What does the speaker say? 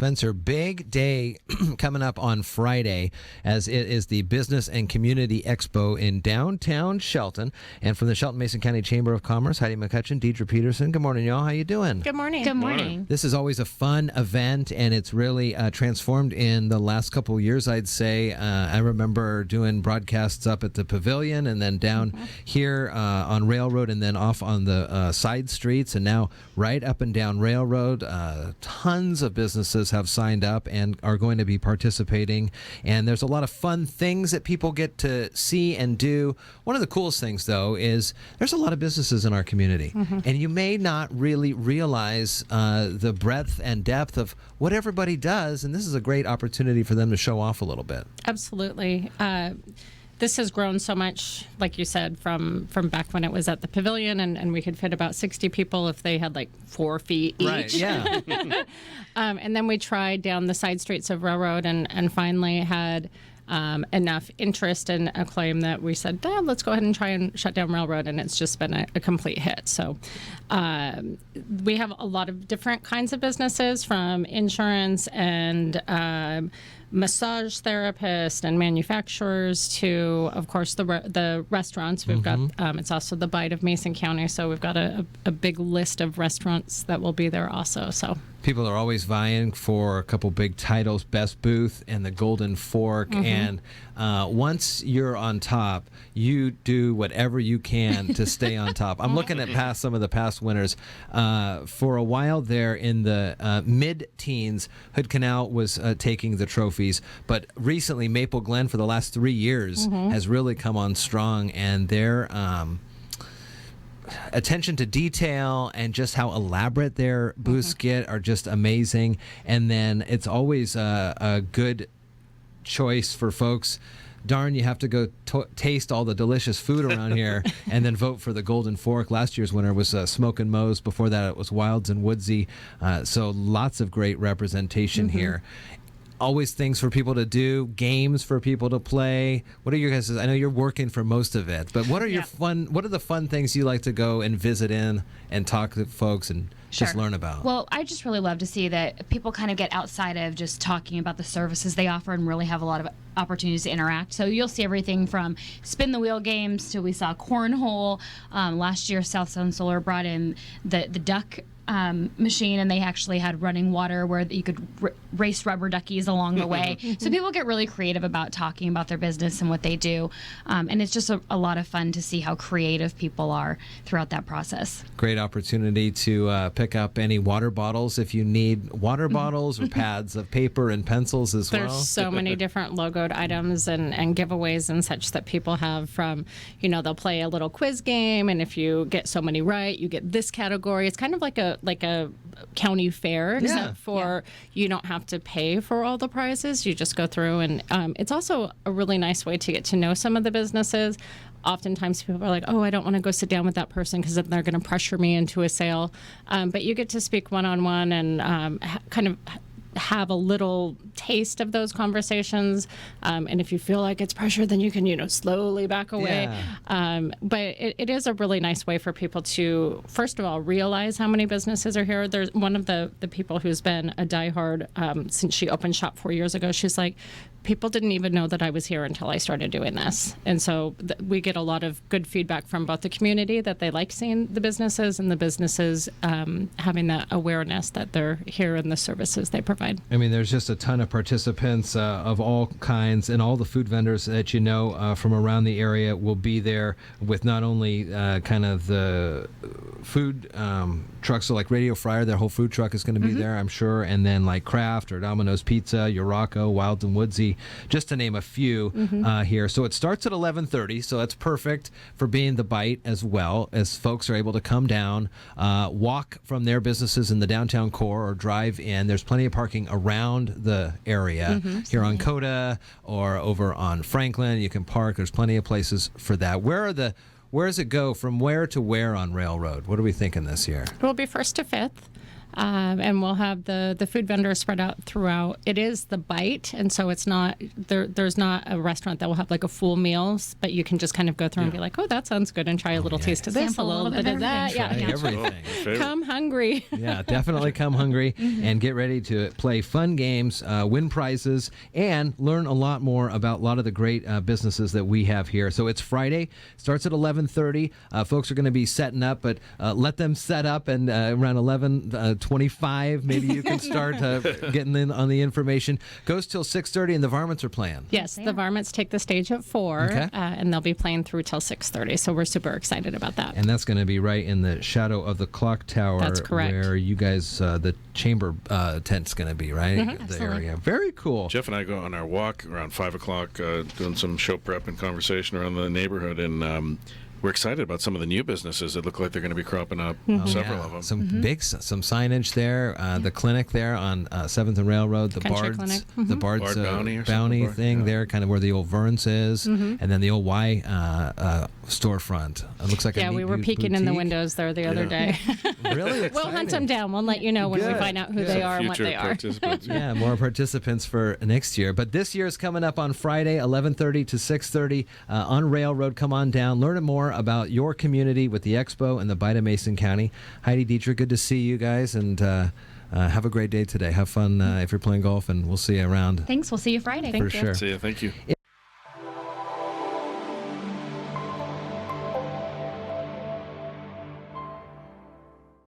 Events are big day coming up on Friday, as it is the Business and Community Expo in downtown Shelton. And from the Shelton Mason County Chamber of Commerce, Heidi McCutcheon, Deidre Peterson. Good morning, y'all. How you doing? Good morning. Good morning. This is always a fun event, and it's really transformed in the last couple of years, I'd say. I remember doing broadcasts up at the Pavilion and then down here on Railroad and then off on the side streets, and now right up and down Railroad. Tons of businesses have signed up and are going to be participating, and there's a lot of fun things that people get to see and do. One of the coolest things, though, is there's a lot of businesses in our community, and you may not really realize the breadth and depth of what everybody does, and this is a great opportunity for them to show off a little bit. Absolutely. This has grown so much, like you said, from back when it was at the Pavilion, and we could fit about 60 people if they had like 4 feet each. Right, yeah. And then we tried down the side streets of Railroad and finally had enough interest and acclaim that we said, let's go ahead and try and shut down Railroad, and it's just been a complete hit. So we have a lot of different kinds of businesses, from insurance and massage therapists and manufacturers to, of course, the restaurants. We've got, it's also the Bite of Mason County, so we've got a big list of restaurants that will be there also. So people are always vying for a couple big titles, Best Booth and the Golden Fork. And once you're on top, you do whatever you can to stay on top. I'm looking at some of the past winners. For a while there in the mid-teens, Hood Canal was taking the trophies. But recently, Maple Glen, for the last 3 years, has really come on strong. And their attention to detail and just how elaborate their booths get are just amazing. And then it's always a good choice for folks. Darn, you have to go taste all the delicious food around here and then vote for the Golden Fork. Last year's winner was Smoke and Moe's. Before that, it was Wilds and Woodsy. So lots of great representation here. Always things for people to do, games for people to play. What are your guys'? I know you're working for most of it, but what are your what are the fun things you like to go and visit in and talk to folks and just learn about? Well, I just really love to see that people kind of get outside of just talking about the services they offer and really have a lot of opportunities to interact. So you'll see everything from spin the wheel games to we saw cornhole. Last year, Southstone Solar brought in the duck machine, and they actually had running water where you could race rubber duckies along the way. So people get really creative about talking about their business and what they do, and it's just a lot of fun to see how creative people are throughout that process. Great opportunity to pick up any water bottles if you need water bottles, or pads of paper and pencils as well. There's so many different logoed items and giveaways and such that people have, from, they'll play a little quiz game, and if you get so many right, you get this category. It's kind of like a county fair, except for you don't have to pay for all the prizes. You just go through, and it's also a really nice way to get to know some of the businesses. Oftentimes people are like, I don't want to go sit down with that person because then they're going to pressure me into a sale. But you get to speak one-on-one and kind of have a little taste of those conversations, and if you feel like it's pressure, then you can slowly back away. But it is a really nice way for people to, first of all, realize how many businesses are here. There's one of the people who's been a diehard since she opened shop 4 years ago. She's like, people didn't even know that I was here until I started doing this. And so we get a lot of good feedback from both the community that they like seeing the businesses, and the businesses having that awareness that they're here and the services they provide. I mean, there's just a ton of participants of all kinds, and all the food vendors that from around the area will be there with not only kind of the food trucks, so like Radio Fryer, their whole food truck is going to be there, I'm sure, and then like Kraft or Domino's Pizza, Urocco, Wilds and Woodsy, just to name a few here. So it starts at 11:30, so that's perfect for being the Bite, as well as folks are able to come down, walk from their businesses in the downtown core or drive in. There's plenty of parking around the area here on Coda or over on Franklin. You can park. There's plenty of places for that. Where does it go from where to where on Railroad? What are we thinking this year? We'll be 1st to 5th. And we'll have the food vendors spread out throughout. It is the bite, and so it's not there's not a restaurant that will have like a full meals, but you can just kind of go through and be like, oh, that sounds good, and try a little taste of this, Sample a little bit of that. Try Yeah. everything. Come hungry. Yeah, definitely come hungry and get ready to play fun games, win prizes, and learn a lot more about a lot of the great businesses that we have here. So it's Friday, starts at 11:30. Folks are going to be setting up, but let them set up, and around 11:25, maybe you can start getting in on the information. Goes till 6:30, and the Varmints are playing. Yes, the Varmints take the stage at 4, Okay. and they'll be playing through till 6:30. So we're super excited about that. And that's going to be right in the shadow of the clock tower. That's correct. Where you guys, the chamber tent's going to be, right? The Absolutely. area. Very cool. Jeff and I go on our walk around 5 o'clock, doing some show prep and conversation around the neighborhood, and we're excited about some of the new businesses that look like they're going to be cropping up. Several of them. Some some signage there. The clinic there on 7th and Railroad. The Country Bards, Clinic. the Bards Bard Bounty or Bounty something. thing Yeah. there, kind of where the old Verns is, and then the old Y storefront. It looks like a Yeah, neat we were peeking in the boutique. windows there the other day. Really exciting. We'll hunt them down. We'll let you know when we Good. find out who Yeah. they are and what Future they are. participants. Yeah, more participants for next year. But this year is coming up on Friday, 11:30 to 6:30 on Railroad. Come on down. Learn more about your community with the Expo and the Bite of Mason County. Heidi, Dietrich, good to see you guys, and have a great day today. Have fun if you're playing golf, and we'll see you around Thanks. We'll see you Friday. for sure. See ya. Thank you.